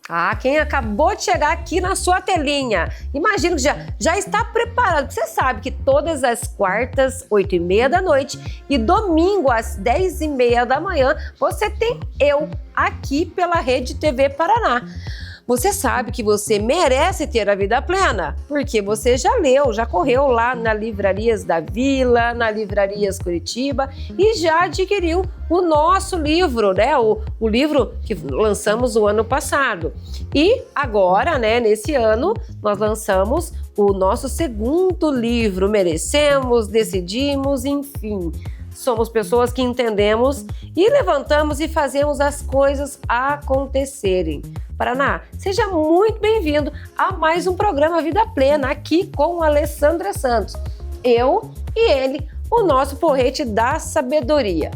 Ah, quem acabou de chegar aqui na sua telinha, imagino que já está preparado. Você sabe que todas as quartas, 8h30 da noite e domingo às 10h30 da manhã, você tem eu aqui pela Rede TV Paraná. Você sabe que você merece ter a vida plena, porque você já leu, já correu lá na Livrarias da Vila, na Livrarias Curitiba e já adquiriu o nosso livro, né? O livro que lançamos o ano passado. E agora, né, nesse ano, nós lançamos o nosso segundo livro, Merecemos, Decidimos, enfim. Somos pessoas que entendemos e levantamos e fazemos as coisas acontecerem. Paraná, seja muito bem-vindo a mais um programa Vida Plena, aqui com a Alessandra Santos. Eu e ele, o nosso porrete da sabedoria.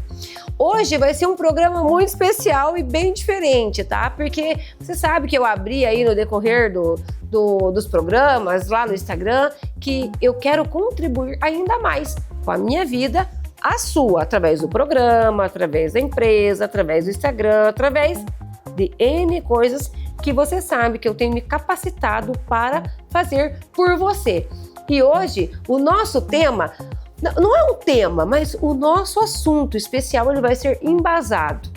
Hoje vai ser um programa muito especial e bem diferente, tá? Porque você sabe que eu abri aí no decorrer dos programas, lá no Instagram, que eu quero contribuir ainda mais com a minha vida, a sua, através do programa, através da empresa, através do Instagram, através de N coisas que você sabe que eu tenho me capacitado para fazer por você. E hoje, o nosso tema, não é um tema, mas o nosso assunto especial, ele vai ser embasado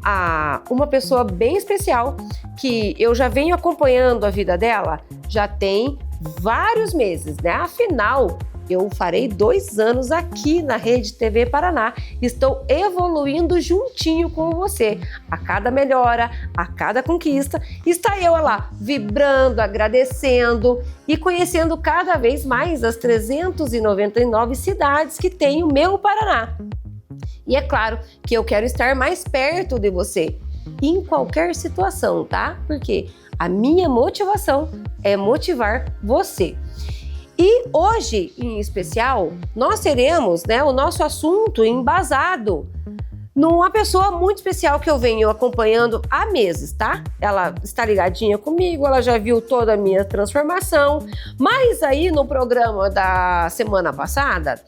a uma pessoa bem especial que eu já venho acompanhando a vida dela, já tem vários meses, né? Afinal, eu farei 2 anos aqui na Rede TV Paraná. Estou evoluindo juntinho com você. A cada melhora, a cada conquista, está eu lá vibrando, agradecendo e conhecendo cada vez mais as 399 cidades que tem o meu Paraná. E é claro que eu quero estar mais perto de você, em qualquer situação, tá? Porque a minha motivação é motivar você. E hoje, em especial, nós teremos, né, o nosso assunto embasado numa pessoa muito especial que eu venho acompanhando há meses, tá? Ela está ligadinha comigo, ela já viu toda a minha transformação, mas aí no programa da semana passada,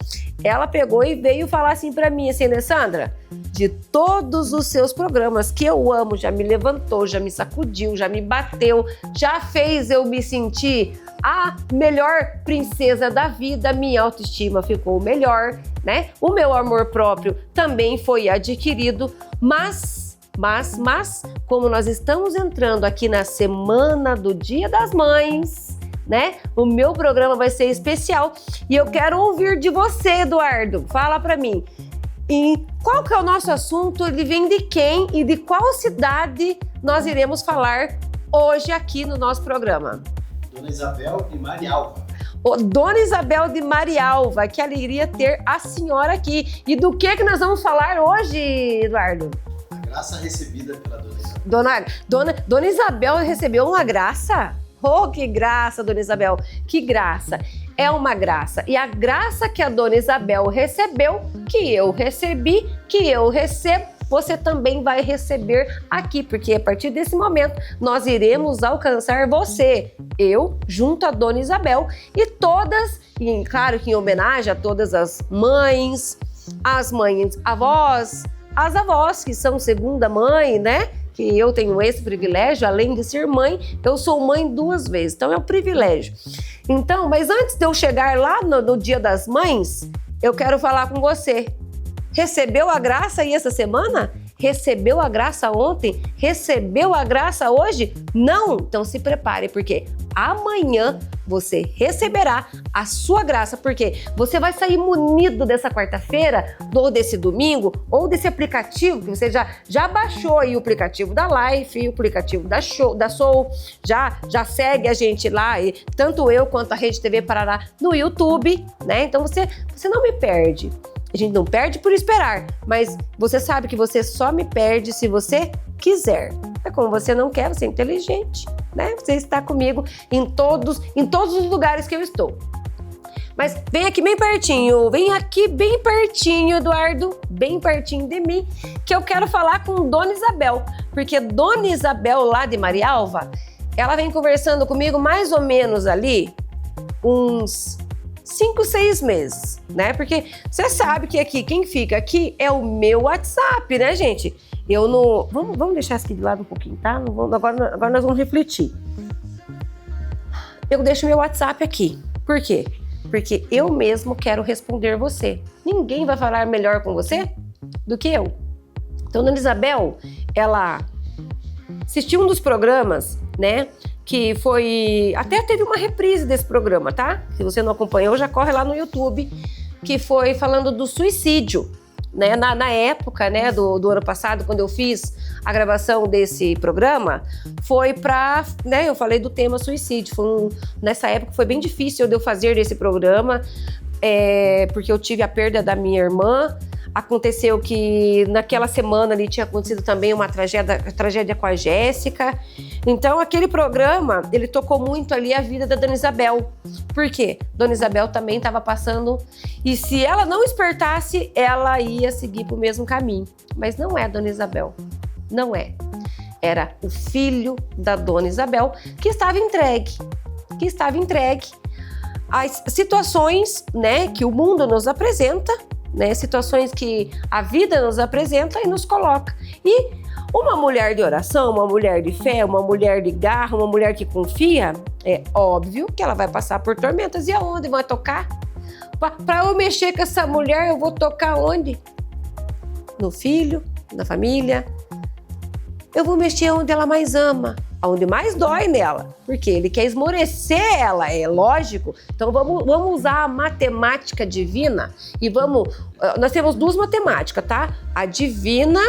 ela pegou e veio falar assim pra mim, assim, Alessandra, de todos os seus programas que eu amo, já me levantou, já me sacudiu, já me bateu, já fez eu me sentir a melhor princesa da vida, minha autoestima ficou melhor, né? O meu amor próprio também foi adquirido, mas, como nós estamos entrando aqui na semana do Dia das Mães, né? O meu programa vai ser especial e eu quero ouvir de você, Eduardo. Fala pra mim. E qual que é o nosso assunto? Ele vem de quem e de qual cidade nós iremos falar hoje aqui no nosso programa? Dona Isabel de Marialva. Dona Isabel de Marialva, que alegria ter a senhora aqui. E do que nós vamos falar hoje, Eduardo? A graça recebida pela Dona Isabel. Dona Isabel recebeu uma graça? Oh, que graça, Dona Isabel, que graça. É uma graça. E a graça que a Dona Isabel recebeu, que eu recebi, que eu recebo, você também vai receber aqui, porque a partir desse momento nós iremos alcançar você, eu, junto à Dona Isabel e todas, e claro que em homenagem a todas as mães avós, as avós que são segunda mãe, né? Que eu tenho esse privilégio, além de ser mãe, eu sou mãe 2 vezes, então é um privilégio. Então, mas antes de eu chegar lá no Dia das Mães, eu quero falar com você. Recebeu a graça aí essa semana? Recebeu a graça ontem? Recebeu a graça hoje? Não? Então se prepare, porque amanhã você receberá a sua graça, porque você vai sair munido dessa quarta-feira, ou desse domingo, ou desse aplicativo, que você já baixou aí o aplicativo da Life, o aplicativo da Soul, já segue a gente lá, e tanto eu quanto a Rede TV Paraná no YouTube, né? Então você não me perde. A gente não perde por esperar, mas você sabe que você só me perde se você quiser. É como você não quer, você é inteligente, né? Você está comigo em todos os lugares que eu estou. Mas vem aqui bem pertinho, Eduardo, bem pertinho de mim, que eu quero falar com Dona Isabel, porque Dona Isabel lá de Marialva, ela vem conversando comigo mais ou menos ali uns 5, 6 meses, né? Porque você sabe que aqui, quem fica aqui é o meu WhatsApp, né, gente? Eu não... Vamos deixar isso aqui de lado um pouquinho, tá? Agora nós vamos refletir. Eu deixo meu WhatsApp aqui. Por quê? Porque eu mesmo quero responder você. Ninguém vai falar melhor com você do que eu. Então, Dona Isabel, ela assistiu um dos programas, né? Que foi... Até teve uma reprise desse programa, tá? Se você não acompanhou, já corre lá no YouTube. Que foi falando do suicídio, né? Na época, né, do ano passado, quando eu fiz a gravação desse programa, foi pra... Né, eu falei do tema suicídio. Nessa época foi bem difícil de eu fazer esse programa, porque eu tive a perda da minha irmã. Aconteceu que naquela semana ali tinha acontecido também uma tragédia com a Jéssica. Então aquele programa, ele tocou muito ali a vida da Dona Isabel. Por quê? Dona Isabel também estava passando, e se ela não despertasse, ela ia seguir para o mesmo caminho. Mas não é Dona Isabel, não é. Era o filho da Dona Isabel que estava entregue às situações, né, que o mundo nos apresenta, né, situações que a vida nos apresenta e nos coloca. E uma mulher de oração, uma mulher de fé, uma mulher de garra, uma mulher que confia, é óbvio que ela vai passar por tormentas. E aonde vai tocar? Para eu mexer com essa mulher, eu vou tocar onde? No filho, na família. Eu vou mexer onde ela mais ama, onde mais dói nela, porque ele quer esmorecer ela, é lógico. Então vamos usar a matemática divina e nós temos duas matemáticas, tá? A divina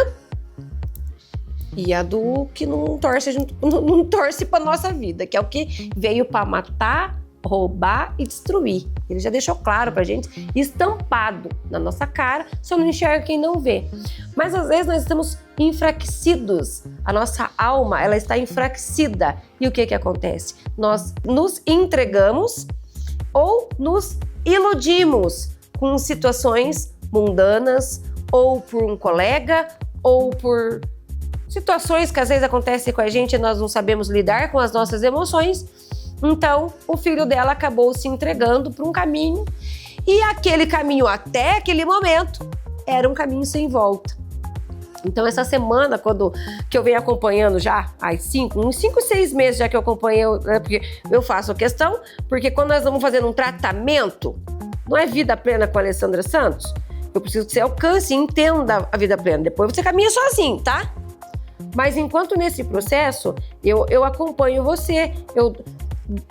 e a do que não torce para nossa vida, que é o que veio para matar, roubar e destruir. Ele já deixou claro pra gente, estampado na nossa cara, só não enxerga quem não vê. Mas às vezes nós estamos enfraquecidos, a nossa alma, ela está enfraquecida. E o que acontece? Nós nos entregamos ou nos iludimos com situações mundanas, ou por um colega, ou por situações que às vezes acontecem com a gente e nós não sabemos lidar com as nossas emoções. Então, o filho dela acabou se entregando para um caminho, e aquele caminho até aquele momento era um caminho sem volta. Então, essa semana, que eu venho acompanhando já há uns 5, 6 meses já que eu acompanho, né, porque eu faço a questão, porque quando nós vamos fazer um tratamento, não é vida plena com a Alessandra Santos, eu preciso que você alcance e entenda a vida plena. Depois você caminha sozinho, tá? Mas enquanto nesse processo, eu acompanho você, eu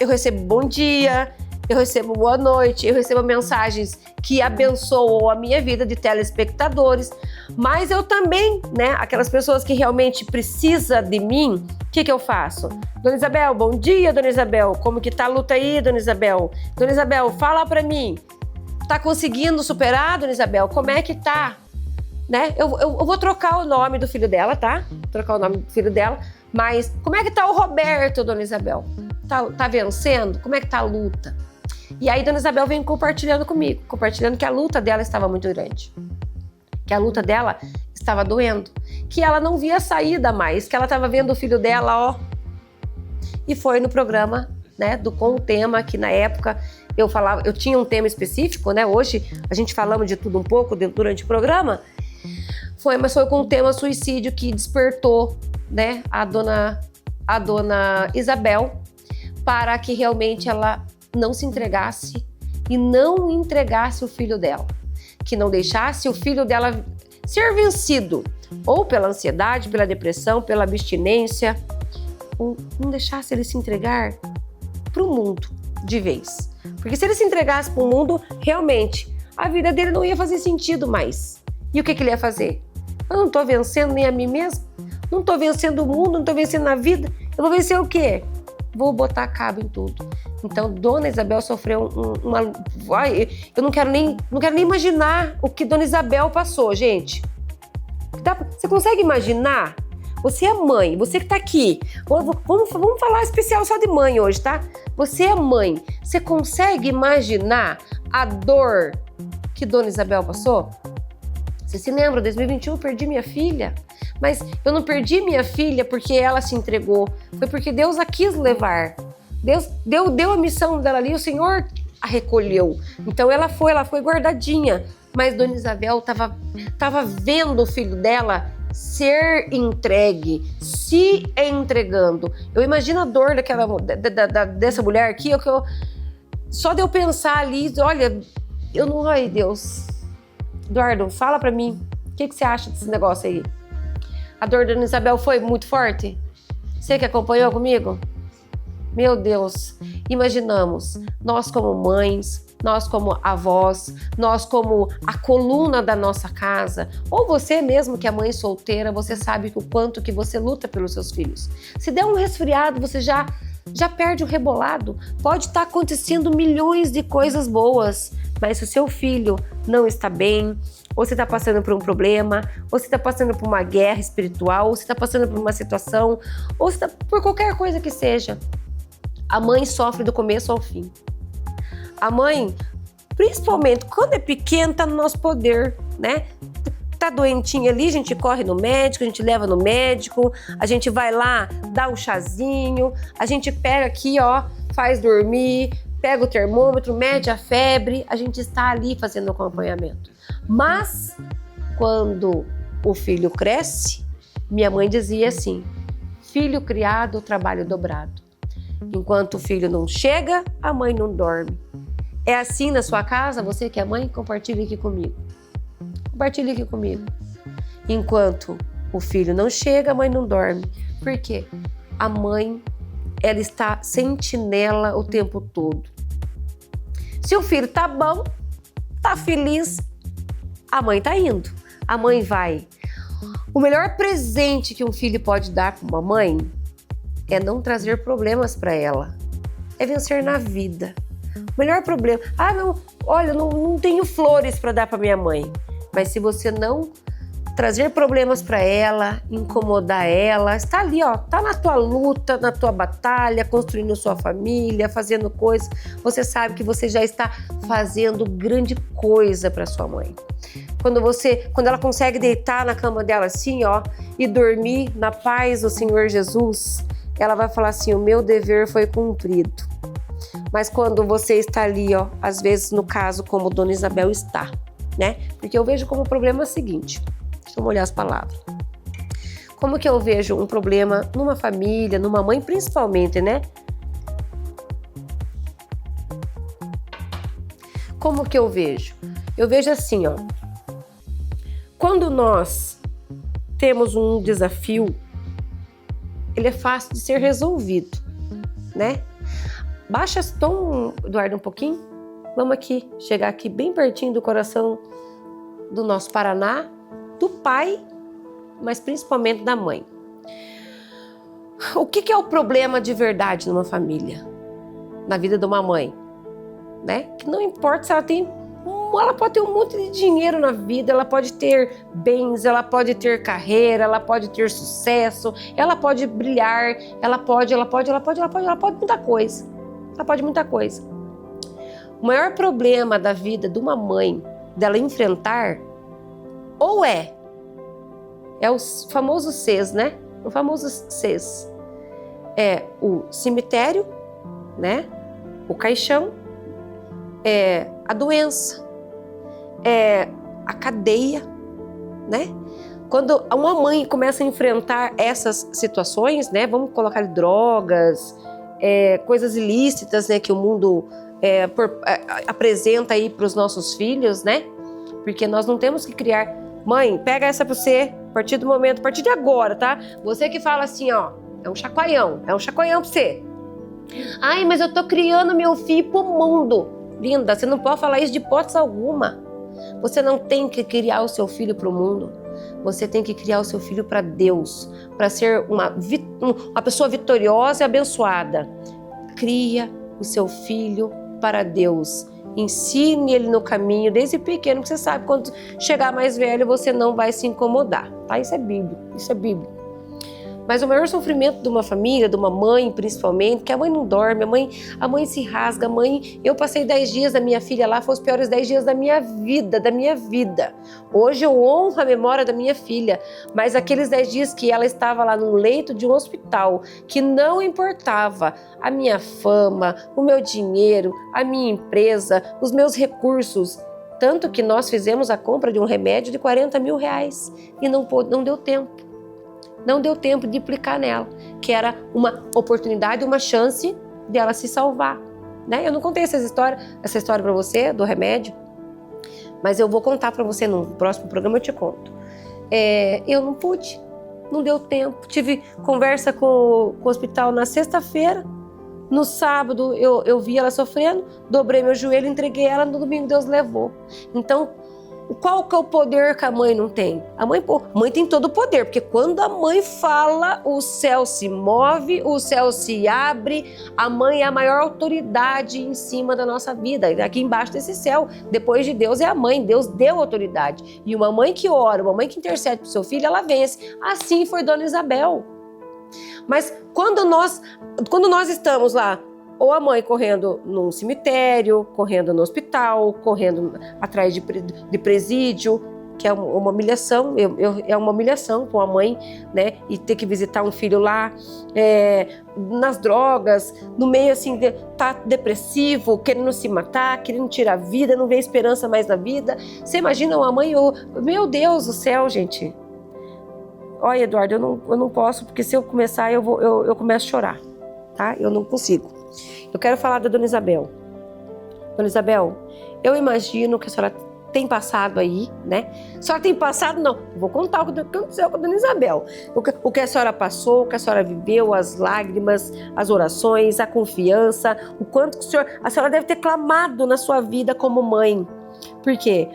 recebo bom dia, eu recebo boa noite, eu recebo mensagens que abençoam a minha vida de telespectadores, mas eu também, né, aquelas pessoas que realmente precisam de mim, o que eu faço? Dona Isabel, bom dia, Dona Isabel, como que tá a luta aí, Dona Isabel? Dona Isabel, fala pra mim, tá conseguindo superar, Dona Isabel? Como é que tá? Né? Eu vou trocar o nome do filho dela, tá? Trocar o nome do filho dela, mas como é que tá o Roberto, Dona Isabel? Tá vencendo? Como é que tá a luta? E aí Dona Isabel vem compartilhando comigo, compartilhando que a luta dela estava muito grande, que a luta dela estava doendo, que ela não via saída mais, que ela estava vendo o filho dela, ó. E foi no programa, né, com o tema que na época eu tinha um tema específico, né? Hoje a gente falamos de tudo um pouco durante o programa. Mas foi com o tema suicídio que despertou, né, a dona Isabel, para que realmente ela não se entregasse e não entregasse o filho dela, que não deixasse o filho dela ser vencido, ou pela ansiedade, pela depressão, pela abstinência, ou não deixasse ele se entregar para o mundo de vez. Porque se ele se entregasse para o mundo, realmente, a vida dele não ia fazer sentido mais. E o que ele ia fazer? Eu não estou vencendo nem a mim mesmo, não estou vencendo o mundo, não estou vencendo a vida, eu vou vencer o quê? Vou botar cabo em tudo. Então, Dona Isabel sofreu eu não quero nem imaginar o que Dona Isabel passou, gente. Você consegue imaginar? Você é mãe, você que tá aqui. Vamos falar especial só de mãe hoje, tá? Você é mãe. Você consegue imaginar a dor que Dona Isabel passou? Você se lembra, 2021 eu perdi minha filha, mas eu não perdi minha filha porque ela se entregou, foi porque Deus a quis levar. Deus deu a missão dela ali, o Senhor a recolheu. Então ela foi guardadinha, mas Dona Isabel estava vendo o filho dela ser entregue, se entregando. Eu imagino a dor dessa mulher aqui, só de eu pensar ali, olha, eu não... Ai, Deus. Eduardo, fala pra mim, o que você acha desse negócio aí? A dor da Dona Isabel foi muito forte? Você que acompanhou comigo? Meu Deus, imaginamos, nós como mães, nós como avós, nós como a coluna da nossa casa, ou você mesmo que é mãe solteira, você sabe o quanto que você luta pelos seus filhos. Se der um resfriado, você já perde o rebolado. Pode estar acontecendo milhões de coisas boas, mas se o seu filho não está bem, ou você está passando por um problema, ou você está passando por uma guerra espiritual, ou você está passando por uma situação, ou você está por qualquer coisa que seja, a mãe sofre do começo ao fim. A mãe, principalmente quando é pequena, tá no nosso poder, né? Tá doentinha ali, a gente corre no médico, a gente leva no médico, a gente vai lá, dá um chazinho, a gente pega aqui, ó, faz dormir, pega o termômetro, mede a febre, a gente está ali fazendo o acompanhamento. Mas, quando o filho cresce, minha mãe dizia assim, filho criado, trabalho dobrado. Enquanto o filho não chega, a mãe não dorme. É assim na sua casa? Você que é mãe, compartilhe aqui comigo. Compartilhe aqui comigo. Enquanto o filho não chega, a mãe não dorme. Por quê? A mãe, ela está sentinela o tempo todo. Se o filho tá bom, tá feliz, a mãe tá indo. A mãe vai. O melhor presente que um filho pode dar para uma mãe é não trazer problemas para ela. É vencer na vida. O melhor problema... Ah, não, olha, não tenho flores para dar para minha mãe. Mas se você não trazer problemas para ela, incomodar ela, está ali, ó, tá na tua luta, na tua batalha, construindo sua família, fazendo coisas, você sabe que você já está fazendo grande coisa para sua mãe. Quando ela consegue deitar na cama dela assim, ó, e dormir na paz do Senhor Jesus, ela vai falar assim, o meu dever foi cumprido. Mas quando você está ali, ó, às vezes no caso como Dona Isabel está, né? Porque eu vejo como o problema é o seguinte, deixa eu olhar as palavras. Como que eu vejo um problema numa família, numa mãe principalmente, né? Como que eu vejo? Eu vejo assim, ó. Quando nós temos um desafio, ele é fácil de ser resolvido, né? Baixa esse tom, Eduardo, um pouquinho. Vamos aqui, chegar aqui bem pertinho do coração do nosso Paraná, do pai, mas principalmente da mãe. O que é o problema de verdade numa família? Na vida de uma mãe, né? Que não importa se ela pode ter um monte de dinheiro na vida, ela pode ter bens, ela pode ter carreira, ela pode ter sucesso, ela pode brilhar, ela pode muita coisa. Ela pode muita coisa. O maior problema da vida de uma mãe, dela enfrentar, ou é o famoso CES, né? O famoso CES. É o cemitério, né? O caixão, é a doença, é a cadeia, né? Quando uma mãe começa a enfrentar essas situações, né? Vamos colocar drogas, coisas ilícitas, né? Que o mundo apresenta aí para os nossos filhos, né? Porque nós não temos que criar... Mãe, pega essa pra você, a partir do momento, a partir de agora, tá? Você que fala assim, ó, é um chacoalhão pra você. Ai, mas eu tô criando meu filho pro mundo. Linda, você não pode falar isso de hipótese alguma. Você não tem que criar o seu filho pro mundo. Você tem que criar o seu filho para Deus, para ser uma pessoa vitoriosa e abençoada. Cria o seu filho para Deus. Ensine ele no caminho desde pequeno, porque você sabe quando chegar mais velho você não vai se incomodar, tá? Isso é bíblico. Mas o maior sofrimento de uma família, de uma mãe principalmente, que a mãe não dorme, a mãe se rasga, eu passei 10 dias da minha filha lá, foram os piores 10 dias da minha vida. Hoje eu honro a memória da minha filha, mas aqueles 10 dias que ela estava lá num leito de um hospital, que não importava a minha fama, o meu dinheiro, a minha empresa, os meus recursos, Tanto que nós fizemos a compra de um remédio de 40 mil reais e não deu tempo. Não deu tempo de aplicar nela, que era uma oportunidade, uma chance dela se salvar, né? Eu não contei essa história para você do remédio, mas eu vou contar para você no próximo programa, eu te conto. Eu não pude, não deu tempo. Tive conversa com o hospital na sexta-feira. No sábado eu vi ela sofrendo, dobrei meu joelho, entreguei ela, no domingo Deus levou. Então, qual que é o poder que a mãe não tem? A mãe tem todo o poder, porque quando a mãe fala, o céu se move, o céu se abre. A mãe é a maior autoridade em cima da nossa vida. Aqui embaixo desse céu, depois de Deus, é a mãe. Deus deu autoridade. E uma mãe que ora, uma mãe que intercede para o seu filho, ela vence. Assim foi Dona Isabel. Mas quando nós estamos lá, ou a mãe correndo num cemitério, correndo no hospital, correndo atrás de presídio, que é uma humilhação, é uma humilhação para uma mãe, né? E ter que visitar um filho lá, nas drogas, no meio assim, tá depressivo, querendo se matar, querendo tirar a vida, não vê esperança mais na vida. Você imagina uma mãe, meu Deus do céu, gente. Olha, Eduardo, eu não posso, porque se eu começar, eu começo a chorar, tá? Eu não consigo. Eu quero falar da Dona Isabel. Dona Isabel, eu imagino que a senhora tem passado aí, né? A senhora tem passado, não. Eu vou contar o que aconteceu com a Dona Isabel. O que a senhora passou, o que a senhora viveu, as lágrimas, as orações, a confiança, o quanto que a senhora deve ter clamado na sua vida como mãe. Por quê?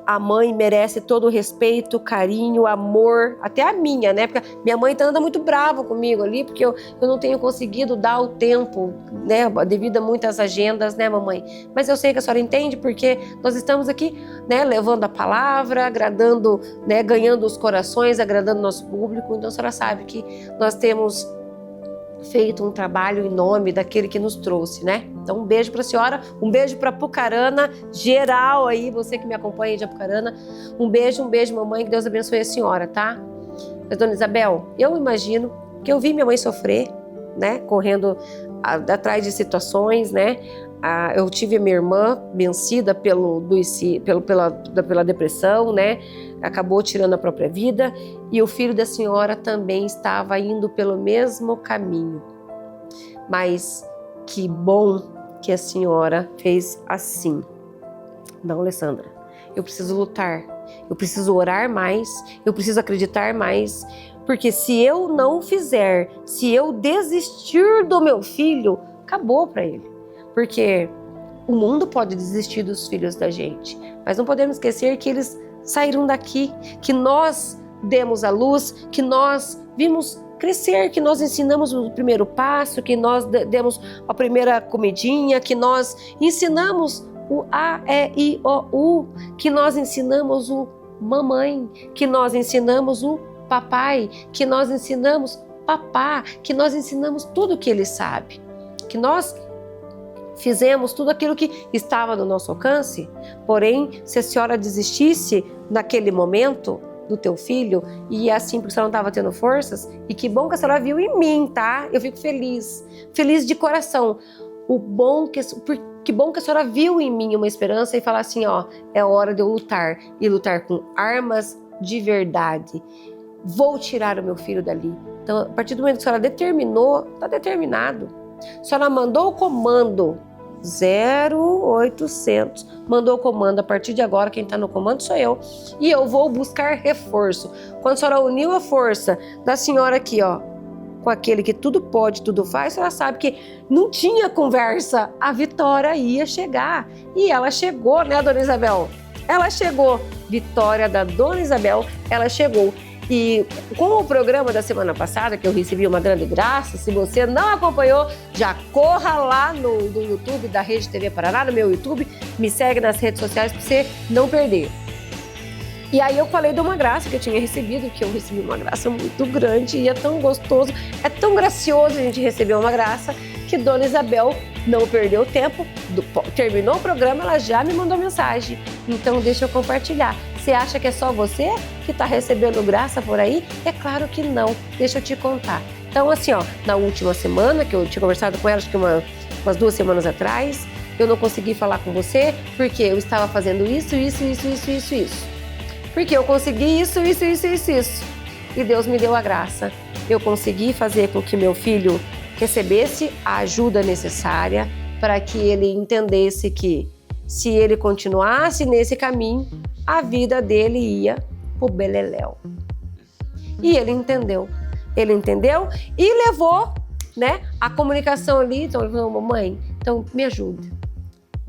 A mãe merece todo o respeito, carinho, amor, até a minha, né? Porque minha mãe anda muito brava comigo ali, porque eu não tenho conseguido dar o tempo, né? Devido a muitas agendas, né, mamãe? Mas eu sei que a senhora entende, porque nós estamos aqui, né, levando a palavra, agradando, né, ganhando os corações, agradando o nosso público. Então a senhora sabe que nós temos feito um trabalho em nome daquele que nos trouxe, né? Então um beijo para a senhora, um beijo para Apucarana, geral aí, você que me acompanha de Apucarana, um beijo, mamãe, que Deus abençoe a senhora, tá? Mas, Dona Isabel, eu imagino que eu vi minha mãe sofrer, né? Correndo atrás de situações, né? Eu tive a minha irmã vencida pela depressão, né? Acabou tirando a própria vida, e o filho da senhora também estava indo pelo mesmo caminho. Mas que bom que a senhora fez assim. Não, Alessandra, eu preciso lutar, eu preciso orar mais, eu preciso acreditar mais, porque se eu não fizer, se eu desistir do meu filho, acabou para ele. Porque o mundo pode desistir dos filhos da gente, mas não podemos esquecer que eles saíram daqui, que nós demos a luz, que nós vimos crescer, que nós ensinamos o primeiro passo, que nós demos a primeira comidinha, que nós ensinamos o A, E, I, O, U, que nós ensinamos o mamãe, que nós ensinamos o papai, que nós ensinamos papá, que nós ensinamos tudo o que ele sabe, que nós fizemos tudo aquilo que estava no nosso alcance. Porém, se a senhora desistisse naquele momento do teu filho, e assim porque a senhora não estava tendo forças, e que bom que a senhora viu em mim, tá? Eu fico feliz de coração. Que bom que a senhora viu em mim uma esperança e falar assim, ó, é hora de eu lutar, e lutar com armas de verdade. Vou tirar o meu filho dali. Então, a partir do momento que a senhora determinou, está determinado. A senhora mandou o comando 0800, mandou o comando, a partir de agora quem está no comando sou eu, e eu vou buscar reforço. Quando a senhora uniu a força da senhora aqui, ó, com aquele que tudo pode, tudo faz, a senhora sabe que não tinha conversa, a vitória ia chegar, e ela chegou, né, Dona Isabel? Ela chegou, vitória da Dona Isabel, ela chegou. E com o programa da semana passada, que eu recebi uma grande graça, se você não acompanhou, já corra lá no YouTube da Rede TV Paraná, no meu YouTube, me segue nas redes sociais para você não perder. E aí eu falei de uma graça que eu tinha recebido, que eu recebi uma graça muito grande e é tão gostoso, é tão gracioso a gente receber uma graça, que Dona Isabel não perdeu tempo, terminou o programa, ela já me mandou mensagem. Então deixa eu compartilhar. Você acha que é só você que está recebendo graça por aí? É claro que não. Deixa eu te contar. Então assim, ó, na última semana, que eu tinha conversado com ela, acho que umas 2 semanas atrás, eu não consegui falar com você porque eu estava fazendo isso. Porque eu consegui isso. E Deus me deu a graça. Eu consegui fazer com que meu filho recebesse a ajuda necessária para que ele entendesse que se ele continuasse nesse caminho, a vida dele ia pro beleléu. E ele entendeu e levou, né, a comunicação ali. Então ele falou, mamãe, então me ajuda.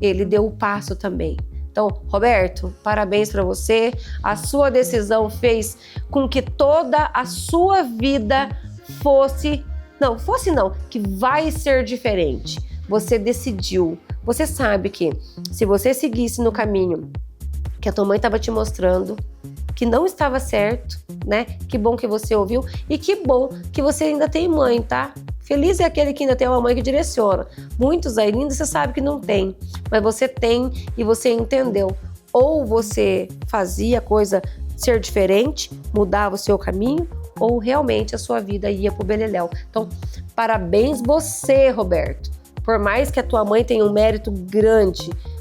Ele deu o passo também. Então, Roberto, parabéns para você. A sua decisão fez com que toda a sua vida que vai ser diferente. Você decidiu. Você sabe que se você seguisse no caminho que a tua mãe estava te mostrando, que não estava certo, né? Que bom que você ouviu e que bom que você ainda tem mãe, tá? Feliz é aquele que ainda tem uma mãe que direciona. Muitos aí, lindos, você sabe que não tem, mas você tem e você entendeu. Ou você fazia a coisa ser diferente, mudava o seu caminho, ou realmente a sua vida ia pro beleléu. Então, parabéns você, Roberto. Por mais que a tua mãe tenha um mérito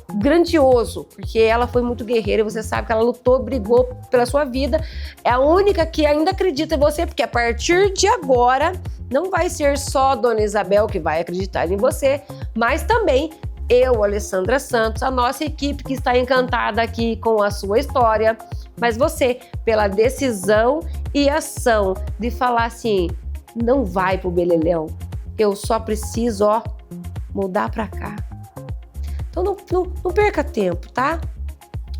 grandioso, porque ela foi muito guerreira e você sabe que ela lutou, brigou pela sua vida. É a única que ainda acredita em você, porque a partir de agora não vai ser só a Dona Isabel que vai acreditar em você, mas também eu, Alessandra Santos, a nossa equipe que está encantada aqui com a sua história, mas você, pela decisão e ação de falar assim, não vai pro beleléu, eu só preciso, mudar pra cá. Então não perca tempo, tá?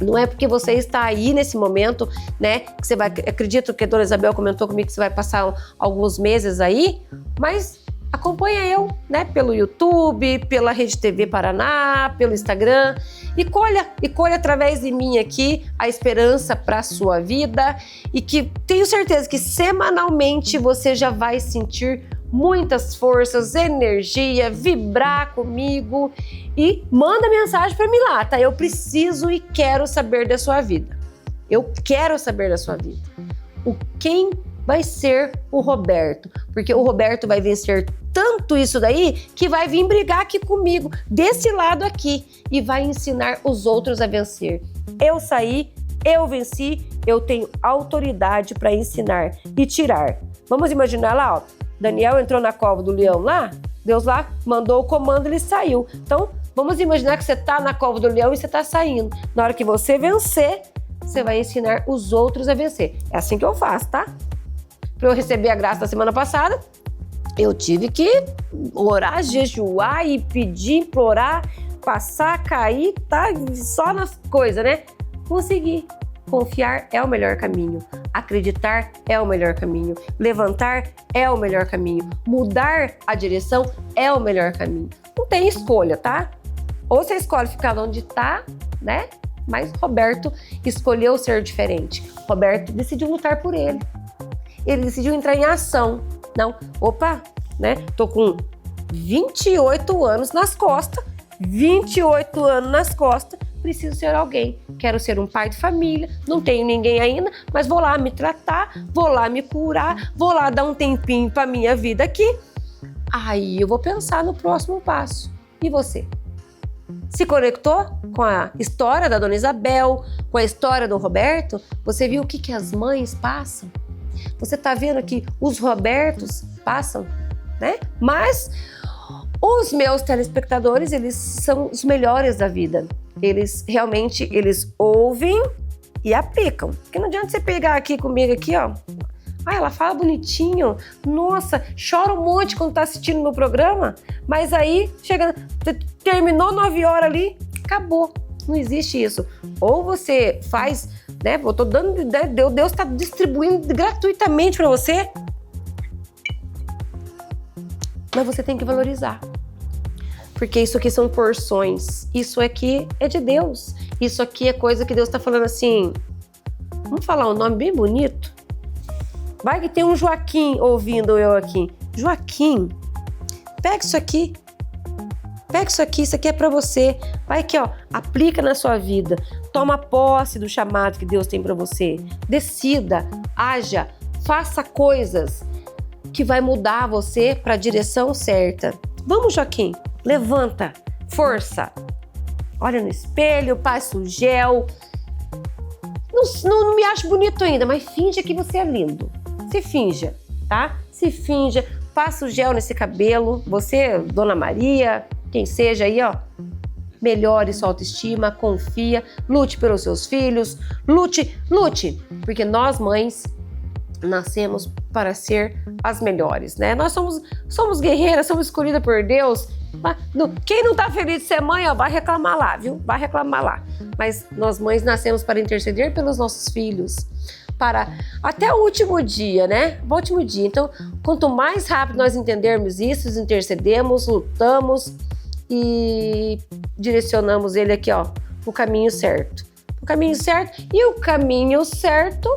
Não é porque você está aí nesse momento, né, que você vai... Acredito que a Dona Isabel comentou comigo que você vai passar alguns meses aí, mas acompanha eu, né, pelo YouTube, pela Rede TV Paraná, pelo Instagram e colha através de mim aqui a esperança para a sua vida e que tenho certeza que semanalmente você já vai sentir muitas forças, energia, vibrar comigo e manda mensagem para mim lá, tá? Eu preciso e quero saber da sua vida. Eu quero saber da sua vida. Quem vai ser o Roberto? Porque o Roberto vai vencer tanto isso daí que vai vir brigar aqui comigo, desse lado aqui, e vai ensinar os outros a vencer. Eu saí, eu venci, eu tenho autoridade para ensinar e tirar. Vamos imaginar lá, Daniel entrou na cova do leão lá, Deus lá mandou o comando, ele saiu. Então, vamos imaginar que você está na cova do leão e você está saindo. Na hora que você vencer, você vai ensinar os outros a vencer. É assim que eu faço, tá? Para eu receber a graça da semana passada, eu tive que orar, jejuar e pedir, implorar, passar, cair, tá? Só nas coisas, né? Consegui. Confiar é o melhor caminho. Acreditar é o melhor caminho. Levantar é o melhor caminho. Mudar a direção é o melhor caminho. Não tem escolha, tá? Ou você escolhe ficar onde tá, né? Mas Roberto escolheu ser diferente. Roberto decidiu lutar por ele. Ele decidiu entrar em ação. Não, né? Tô com 28 anos nas costas. 28 anos nas costas. Preciso ser alguém. Quero ser um pai de família. Não tenho ninguém ainda, mas vou lá me tratar, vou lá me curar, vou lá dar um tempinho pra minha vida aqui. Aí eu vou pensar no próximo passo. E você? Se conectou com a história da Dona Isabel, com a história do Roberto? Você viu o que as mães passam? Você tá vendo que os Robertos passam, né? Mas os meus telespectadores, eles são os melhores da vida. Eles realmente, eles ouvem e aplicam. Porque não adianta você pegar aqui comigo aqui, ela fala bonitinho, nossa, chora um monte quando tá assistindo meu programa, mas aí, terminou 9 horas ali, acabou. Não existe isso. Ou você faz, né, eu tô dando, Deus tá distribuindo gratuitamente para você, mas você tem que valorizar. Porque isso aqui são porções. Isso aqui é de Deus. Isso aqui é coisa que Deus tá falando assim. Vamos falar um nome bem bonito? Vai que tem um Joaquim ouvindo eu aqui. Joaquim, pega isso aqui. Pega isso aqui é pra você. Vai aqui, aplica na sua vida. Toma posse do chamado que Deus tem pra você. Decida, haja, faça coisas que vai mudar você pra direção certa. Vamos, Joaquim. Levanta, força, olha no espelho, passa o gel. Não me acho bonito ainda, mas finja que você é lindo. Se finja, tá? Se finja, passa o gel nesse cabelo. Você, Dona Maria, quem seja aí, ó. Melhore sua autoestima, confia, lute pelos seus filhos, lute, porque nós mães nascemos para ser as melhores, né? Nós somos guerreiras, somos escolhidas por Deus. Quem não tá feliz de ser mãe, ó, vai reclamar lá, viu? Vai reclamar lá. Mas nós mães nascemos para interceder pelos nossos filhos, para até o último dia, né? O último dia. Então, quanto mais rápido nós entendermos isso, intercedemos, lutamos e direcionamos ele aqui, ó, o caminho certo. O caminho certo. E o caminho certo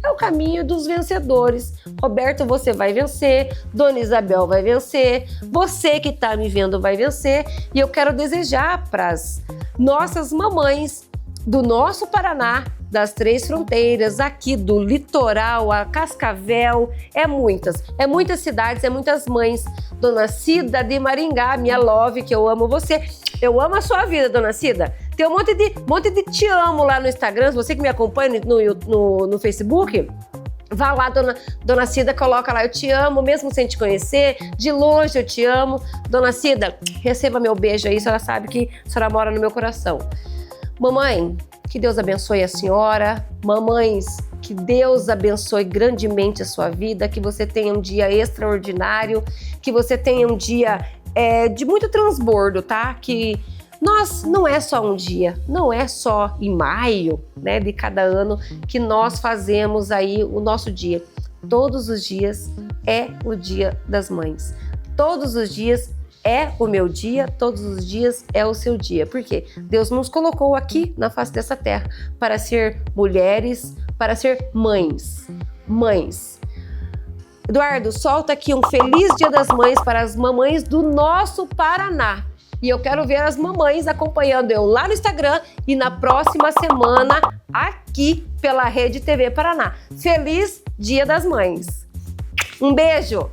é o caminho dos vencedores. Roberto, você vai vencer. Dona Isabel vai vencer. Você que está me vendo vai vencer. E eu quero desejar para as nossas mamães do nosso Paraná, das 3 fronteiras, aqui do litoral, a Cascavel, é muitas cidades, é muitas mães. Dona Cida de Maringá, minha love, que eu amo você. Eu amo a sua vida, Dona Cida. Tem um monte de te amo lá no Instagram, você que me acompanha no Facebook. Vá lá, Dona Cida, coloca lá, eu te amo, mesmo sem te conhecer, de longe eu te amo. Dona Cida, receba meu beijo aí, a senhora sabe que a senhora mora no meu coração. Mamãe, que Deus abençoe a senhora. Mamães, que Deus abençoe grandemente a sua vida, que você tenha um dia extraordinário, que você tenha um dia de muito transbordo, tá? Que nós, não é só um dia, não é só em maio, né, de cada ano que nós fazemos aí o nosso dia. Todos os dias é o Dia das Mães. Todos os dias é o meu dia, todos os dias é o seu dia. Por quê? Deus nos colocou aqui na face dessa terra para ser mulheres, para ser mães. Mães. Eduardo, solta aqui um feliz Dia das Mães para as mamães do nosso Paraná. E eu quero ver as mamães acompanhando eu lá no Instagram e na próxima semana aqui pela Rede TV Paraná. Feliz Dia das Mães. Um beijo!